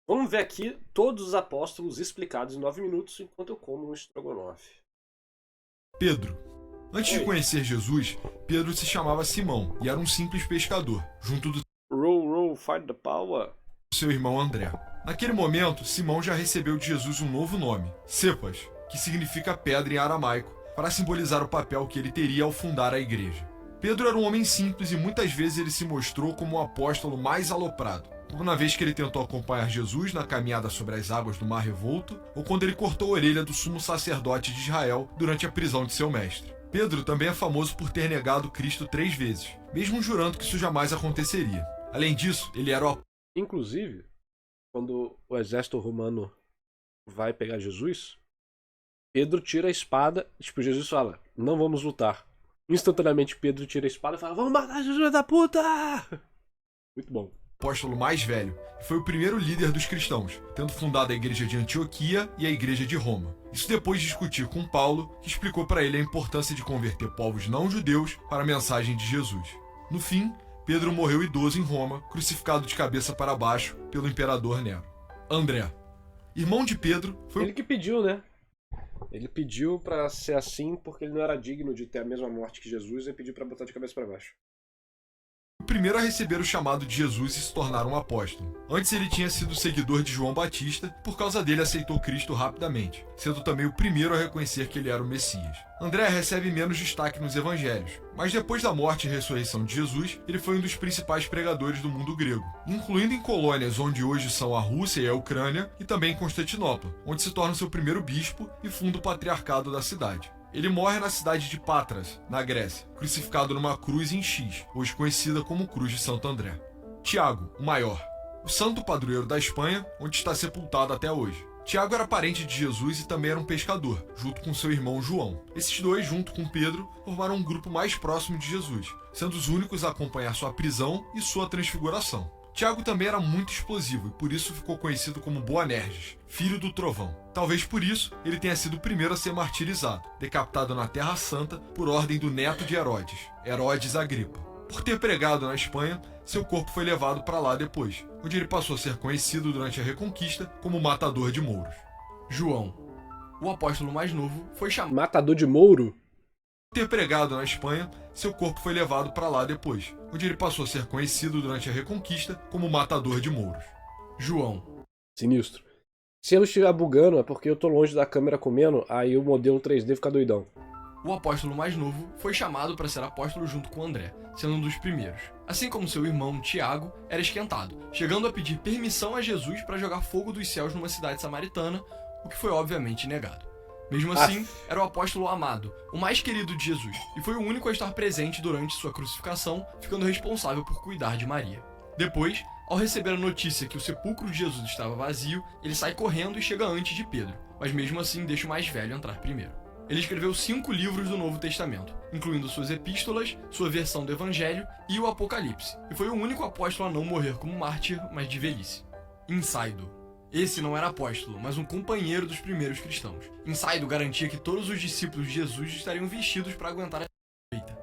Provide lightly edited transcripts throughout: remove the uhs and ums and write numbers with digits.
Vamos ver aqui todos os apóstolos explicados em 9 minutos enquanto eu como um estrogonofe. Pedro. Antes de Oi. conhecer Jesus, Pedro se chamava Simão e era um simples pescador, junto do Roll, fight the power. seu irmão André. Naquele momento, Simão já recebeu de Jesus um novo nome, Cepas, que significa pedra em aramaico, para simbolizar o papel que ele teria ao fundar a igreja. Pedro era um homem simples e muitas vezes ele se mostrou como o apóstolo mais aloprado, como na vez que ele tentou acompanhar Jesus na caminhada sobre as águas do Mar Revolto, ou quando ele cortou a orelha do sumo sacerdote de Israel durante a prisão de seu mestre. Pedro também é famoso por ter negado Cristo 3 vezes, mesmo jurando que isso jamais aconteceria. Além disso, ele era o Inclusive, quando o exército romano vai pegar Jesus, Pedro tira a espada, tipo, Jesus fala, não vamos lutar. Instantaneamente Pedro tira a espada e fala, vamos matar Jesus da puta! Muito bom. apóstolo mais velho e foi o primeiro líder dos cristãos, tendo fundado a igreja de Antioquia e a igreja de Roma. Isso depois de discutir com Paulo, que explicou para ele a importância de converter povos não-judeus para a mensagem de Jesus. No fim, Pedro morreu idoso em Roma, crucificado de cabeça para baixo pelo imperador Nero. André, irmão de Pedro, foi Ele que pediu, né? Ele pediu pra ser assim porque ele não era digno de ter a mesma morte que Jesus e pediu pra botar de cabeça pra baixo. o primeiro a receber o chamado de Jesus e se tornar um apóstolo. Antes ele tinha sido seguidor de João Batista, por causa dele aceitou Cristo rapidamente, sendo também o primeiro a reconhecer que ele era o Messias. André recebe menos destaque nos evangelhos, mas depois da morte e ressurreição de Jesus, ele foi um dos principais pregadores do mundo grego, incluindo em colônias onde hoje são a Rússia e a Ucrânia, e também em Constantinopla, onde se torna seu primeiro bispo e funda o patriarcado da cidade. Ele morre na cidade de Patras, na Grécia, crucificado numa cruz em X, hoje conhecida como Cruz de Santo André. Tiago, o maior, o santo padroeiro da Espanha, onde está sepultado até hoje. Tiago era parente de Jesus e também era um pescador, junto com seu irmão João. Esses dois, junto com Pedro, formaram um grupo mais próximo de Jesus, sendo os únicos a acompanhar sua prisão e sua transfiguração. Tiago também era muito explosivo e por isso ficou conhecido como Boanerges, filho do trovão. Talvez por isso ele tenha sido o primeiro a ser martirizado, decapitado na Terra Santa por ordem do neto de Herodes, Herodes Agripa. Por ter pregado na Espanha, seu corpo foi levado para lá depois, onde ele passou a ser conhecido durante a Reconquista como matador de mouros. João, o apóstolo mais novo, foi chamado Matador de Mouro? ter pregado na Espanha, seu corpo foi levado para lá depois, onde ele passou a ser conhecido durante a Reconquista como matador de mouros. João, Sinistro. Se eu estiver bugando é porque eu tô longe da câmera comendo, aí o modelo 3D fica doidão. o apóstolo mais novo, foi chamado para ser apóstolo junto com André, sendo um dos primeiros. Assim como seu irmão Tiago era esquentado, chegando a pedir permissão a Jesus para jogar fogo dos céus numa cidade samaritana, o que foi obviamente negado. Mesmo assim, era o apóstolo amado, o mais querido de Jesus, e foi o único a estar presente durante sua crucificação, ficando responsável por cuidar de Maria. Depois, ao receber a notícia que o sepulcro de Jesus estava vazio, ele sai correndo e chega antes de Pedro, mas mesmo assim deixa o mais velho entrar primeiro. Ele escreveu 5 livros do Novo Testamento, incluindo suas epístolas, sua versão do Evangelho e o Apocalipse, e foi o único apóstolo a não morrer como mártir, mas de velhice. Insaido. Esse não era apóstolo, mas um companheiro dos primeiros cristãos. Insaido garantia que todos os discípulos de Jesus estariam vestidos para aguentar a feita.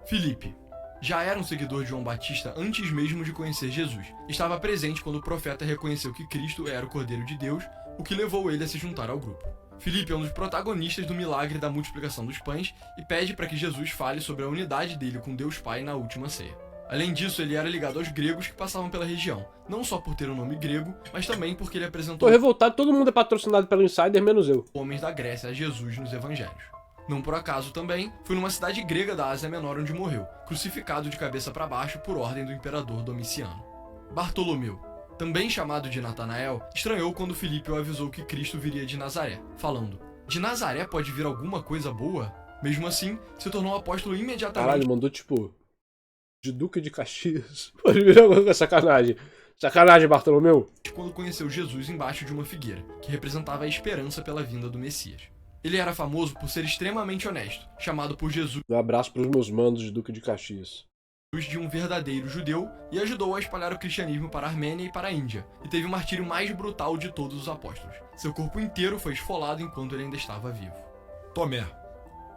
Filipe. Já era um seguidor de João Batista antes mesmo de conhecer Jesus. Estava presente quando o profeta reconheceu que Cristo era o Cordeiro de Deus, o que levou ele a se juntar ao grupo. Filipe é um dos protagonistas do milagre da multiplicação dos pães e pede para que Jesus fale sobre a unidade dele com Deus Pai na última ceia. Além disso, ele era ligado aos gregos que passavam pela região, não só por ter um nome grego, mas também porque ele Tô apresentou revoltado, todo mundo é patrocinado pelo Insider, menos eu. homens da Grécia a Jesus nos evangelhos. Não por acaso também, foi numa cidade grega da Ásia Menor onde morreu, crucificado de cabeça para baixo por ordem do imperador Domiciano. Bartolomeu, também chamado de Natanael, estranhou quando Filipe o avisou que Cristo viria de Nazaré, falando: "De Nazaré pode vir alguma coisa boa?" Mesmo assim, se tornou um apóstolo imediatamente. Caralho, mandou tipo... de Duque de Caxias. Pode virar uma sacanagem. Sacanagem, Bartolomeu. Quando conheceu Jesus embaixo de uma figueira, que representava a esperança pela vinda do Messias. Ele era famoso por ser extremamente honesto, chamado por Jesus Um abraço pros meus mandos de Duque de Caxias. de um verdadeiro judeu e ajudou a espalhar o cristianismo para a Armênia e para a Índia, e teve o martírio mais brutal de todos os apóstolos. Seu corpo inteiro foi esfolado enquanto ele ainda estava vivo. Tomé.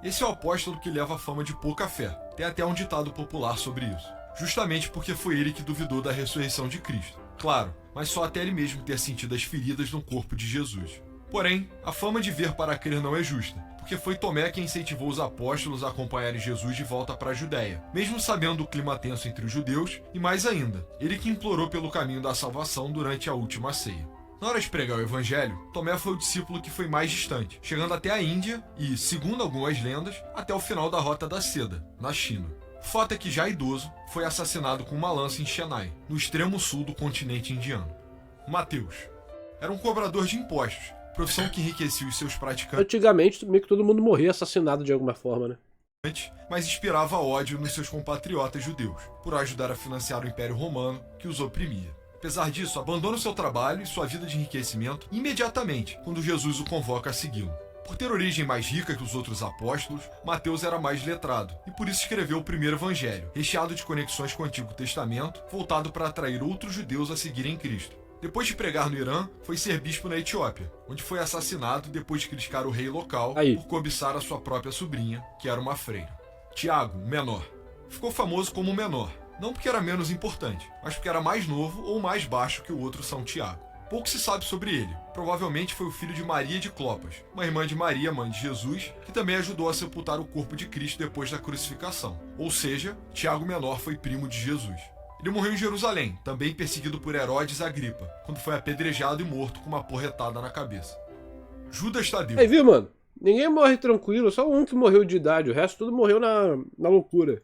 Esse é o apóstolo que leva a fama de pouca fé. Tem até um ditado popular sobre isso. Justamente porque foi ele que duvidou da ressurreição de Cristo. Claro, mas só até ele mesmo ter sentido as feridas no corpo de Jesus. Porém, a fama de ver para crer não é justa, porque foi Tomé quem incentivou os apóstolos a acompanharem Jesus de volta para a Judéia, mesmo sabendo o clima tenso entre os judeus, e mais ainda, ele que implorou pelo caminho da salvação durante a última ceia. Na hora de pregar o evangelho, Tomé foi o discípulo que foi mais distante, chegando até a Índia e, segundo algumas lendas, até o final da Rota da Seda, na China. O fato é que, já idoso, foi assassinado com uma lança em Chennai, no extremo sul do continente indiano. Mateus era um cobrador de impostos, profissão que enriquecia os seus praticantes, Antigamente, meio que todo mundo morria assassinado de alguma forma, né? mas inspirava ódio nos seus compatriotas judeus, por ajudar a financiar o Império Romano, que os oprimia. Apesar disso, abandona o seu trabalho e sua vida de enriquecimento imediatamente, quando Jesus o convoca a segui-lo. Por ter origem mais rica que os outros apóstolos, Mateus era mais letrado, e por isso escreveu o primeiro evangelho, recheado de conexões com o Antigo Testamento, voltado para atrair outros judeus a seguirem Cristo. Depois de pregar no Irã, foi ser bispo na Etiópia, onde foi assassinado depois de criticar o rei local por cobiçar a sua própria sobrinha, que era uma freira. Tiago, o menor. Ficou famoso como o menor, não porque era menos importante, mas porque era mais novo ou mais baixo que o outro São Tiago. Pouco se sabe sobre ele. Provavelmente foi o filho de Maria de Clopas, uma irmã de Maria, mãe de Jesus, que também ajudou a sepultar o corpo de Cristo depois da crucificação. Ou seja, Tiago Menor foi primo de Jesus. Ele morreu em Jerusalém, também perseguido por Herodes Agripa, quando foi apedrejado e morto com uma porretada na cabeça. Judas Tadeu. Aí, viu, mano? Ninguém morre tranquilo, só um que morreu de idade, o resto tudo morreu na loucura.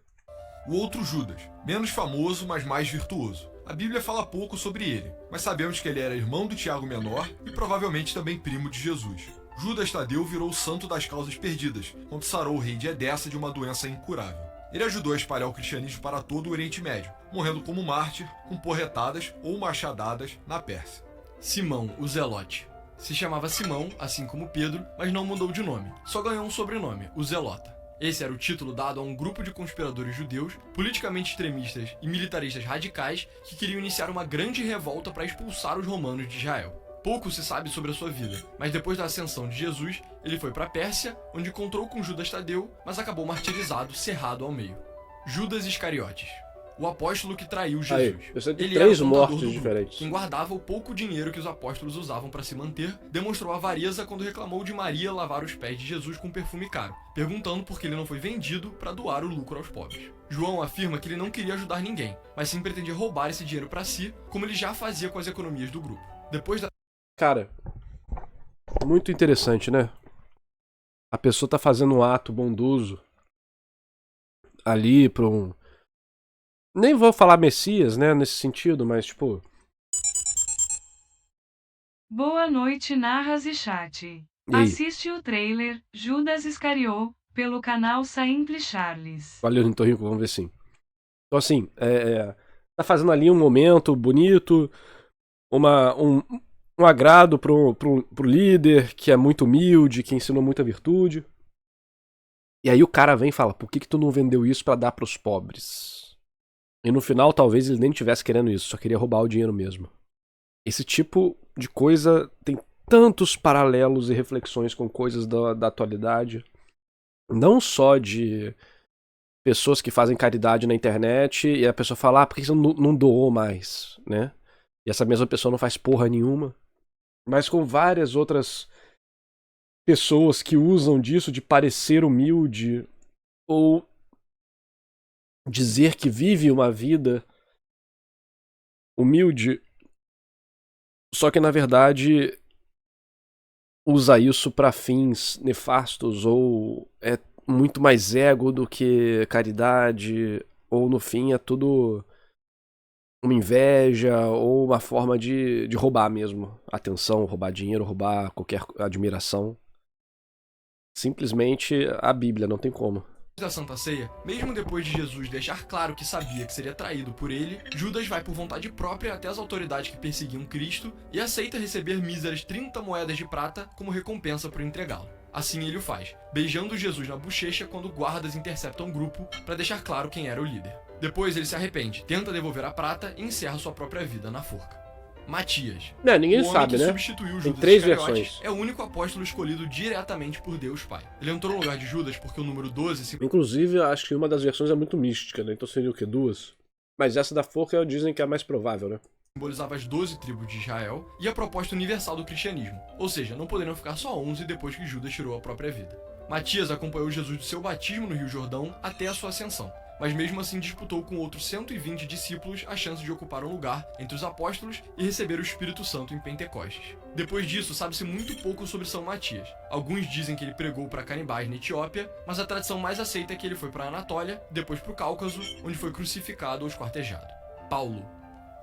O outro Judas, menos famoso, mas mais virtuoso. A Bíblia fala pouco sobre ele, mas sabemos que ele era irmão do Tiago Menor e provavelmente também primo de Jesus. Judas Tadeu virou o santo das causas perdidas, quando sarou o rei de Edessa de uma doença incurável. Ele ajudou a espalhar o cristianismo para todo o Oriente Médio, morrendo como mártir, com porretadas ou machadadas na Pérsia. Simão, o Zelote. Se chamava Simão, assim como Pedro, mas não mudou de nome. Só ganhou um sobrenome, o Zelota. Esse era o título dado a um grupo de conspiradores judeus, politicamente extremistas e militaristas radicais que queriam iniciar uma grande revolta para expulsar os romanos de Israel. Pouco se sabe sobre a sua vida, mas depois da ascensão de Jesus, ele foi para a Pérsia, onde encontrou com Judas Tadeu, mas acabou martirizado, cerrado ao meio. Judas Iscariotes, o apóstolo que traiu Jesus. Aí, eu sei de Ele três era o fundador mortes do grupo. diferentes. Quem guardava o pouco dinheiro que os apóstolos usavam para se manter, demonstrou avareza quando reclamou de Maria lavar os pés de Jesus com perfume caro, perguntando por que ele não foi vendido para doar o lucro aos pobres. João afirma que ele não queria ajudar ninguém, mas sim pretendia roubar esse dinheiro para si, como ele já fazia com as economias do grupo. Depois da Cara, muito interessante, né? A pessoa tá fazendo um ato bondoso ali pra um... Nem vou falar Messias, né, nesse sentido, mas tipo... Boa noite, Narras e Chat. E aí? Assiste o trailer Judas Iscariot pelo canal Simple Charles. Valeu, Nitorrico, vamos ver sim. Então assim, tá fazendo ali um momento bonito, um agrado pro líder, que é muito humilde, que ensinou muita virtude. E aí o cara vem e fala, por que tu não vendeu isso pra dar pros pobres? E no final, talvez ele nem estivesse querendo isso, só queria roubar o dinheiro mesmo. Esse tipo de coisa tem tantos paralelos e reflexões com coisas da atualidade. Não só de pessoas que fazem caridade na internet e a pessoa fala, por que você não doou mais, né? E essa mesma pessoa não faz porra nenhuma. Mas com várias outras pessoas que usam disso de parecer humilde ou dizer que vive uma vida humilde, só que na verdade usa isso para fins nefastos ou é muito mais ego do que caridade, ou no fim é tudo uma inveja ou uma forma de roubar mesmo atenção, roubar dinheiro, roubar qualquer admiração. Simplesmente a Bíblia, não tem como. da Santa Ceia, mesmo depois de Jesus deixar claro que sabia que seria traído por ele, Judas vai por vontade própria até as autoridades que perseguiam Cristo e aceita receber míseras 30 moedas de prata como recompensa por entregá-lo. Assim ele o faz, beijando Jesus na bochecha quando guardas interceptam o grupo para deixar claro quem era o líder. Depois ele se arrepende, tenta devolver a prata e encerra sua própria vida na forca. Matias, Ninguém o homem sabe, que né? substituiu Tem Judas 3 Iscariotes, versões. é o único apóstolo escolhido diretamente por Deus Pai. Ele entrou no lugar de Judas porque o número 12 se Inclusive, acho que uma das versões é muito mística, né? Então seria o quê? 2? Mas essa da forca dizem que é a mais provável, né? simbolizava as 12 tribos de Israel, e a proposta universal do cristianismo, ou seja, não poderiam ficar só 11 depois que Judas tirou a própria vida. Matias acompanhou Jesus do seu batismo no Rio Jordão até a sua ascensão, mas mesmo assim disputou com outros 120 discípulos a chance de ocupar um lugar entre os apóstolos e receber o Espírito Santo em Pentecostes. Depois disso, sabe-se muito pouco sobre São Matias. Alguns dizem que ele pregou para canibais na Etiópia, mas a tradição mais aceita é que ele foi para a Anatólia, depois para o Cáucaso, onde foi crucificado ou esquartejado. Paulo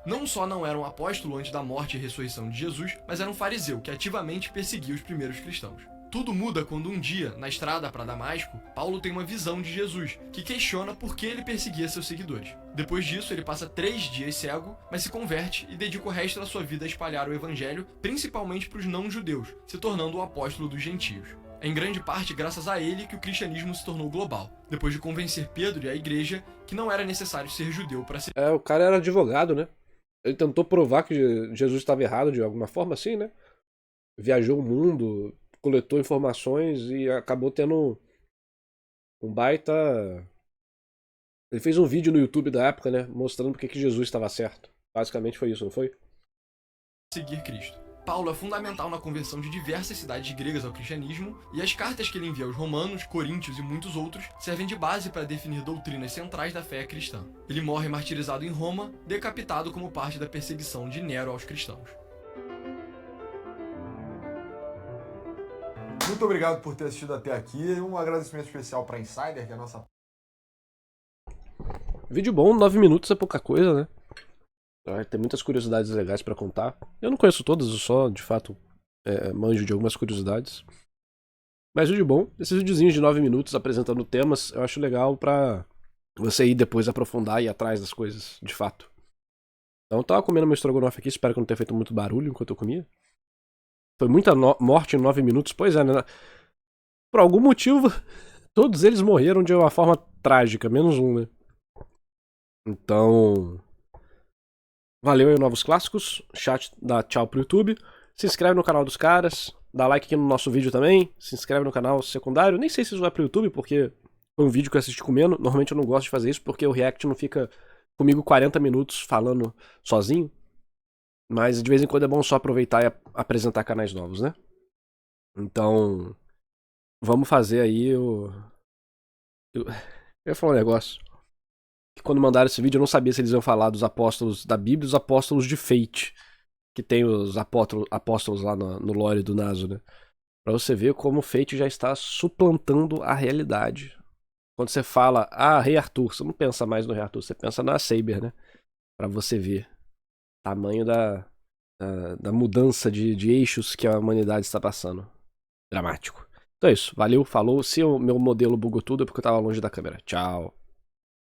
não só não era um apóstolo antes da morte e ressurreição de Jesus, mas era um fariseu que ativamente perseguia os primeiros cristãos. Tudo muda quando um dia, na estrada para Damasco, Paulo tem uma visão de Jesus, que questiona por que ele perseguia seus seguidores. Depois disso, ele passa 3 dias cego, mas se converte e dedica o resto da sua vida a espalhar o evangelho, principalmente para os não-judeus, se tornando o apóstolo dos gentios. É em grande parte graças a ele que o cristianismo se tornou global, depois de convencer Pedro e a igreja que não era necessário ser judeu para ser... O cara era advogado, né? Ele tentou provar que Jesus estava errado de alguma forma, assim, né? Viajou o mundo, coletou informações e acabou tendo um baita... Ele fez um vídeo no YouTube da época, né? Mostrando porque que Jesus estava certo. Basicamente foi isso, não foi? seguir Cristo. Paulo é fundamental na conversão de diversas cidades gregas ao cristianismo, e as cartas que ele envia aos romanos, coríntios e muitos outros servem de base para definir doutrinas centrais da fé cristã. Ele morre martirizado em Roma, decapitado como parte da perseguição de Nero aos cristãos. Muito obrigado por ter assistido até aqui. Um agradecimento especial para Insider, que é a nossa... Vídeo bom, 9 minutos é pouca coisa, né? Tem muitas curiosidades legais pra contar. Eu não conheço todas, eu só, de fato, manjo de algumas curiosidades. Mas vídeo bom. Esses videozinhos de 9 minutos apresentando temas, eu acho legal pra você ir depois aprofundar e ir atrás das coisas, de fato. Então eu tava comendo meu estrogonofe aqui, espero que não tenha feito muito barulho enquanto eu comia. Foi muita morte em 9 minutos, pois é, né? Por algum motivo, todos eles morreram de uma forma trágica, menos um, né? Então... Valeu aí, Novos Clássicos. Chat dá tchau pro YouTube. Se inscreve no canal dos caras. Dá like aqui no nosso vídeo também. Se inscreve no canal secundário. Nem sei se isso vai pro YouTube, porque foi um vídeo que eu assisti comendo. Normalmente eu não gosto de fazer isso, porque o react não fica comigo 40 minutos falando sozinho. Mas de vez em quando é bom só aproveitar e apresentar canais novos, né? Então, vamos fazer aí o... Eu ia falar um negócio. Que quando mandaram esse vídeo eu não sabia se eles iam falar dos apóstolos da Bíblia e dos apóstolos de Fate. Que tem os apóstolos lá no lore do Naso, né? Pra você ver como o Fate já está suplantando a realidade. Quando você fala, Rei Arthur, você não pensa mais no Rei Arthur, você pensa na Saber, né? Pra você ver o tamanho da mudança de eixos que a humanidade está passando. Dramático. Então é isso, valeu, falou. Se o meu modelo bugou tudo é porque eu tava longe da câmera. Tchau.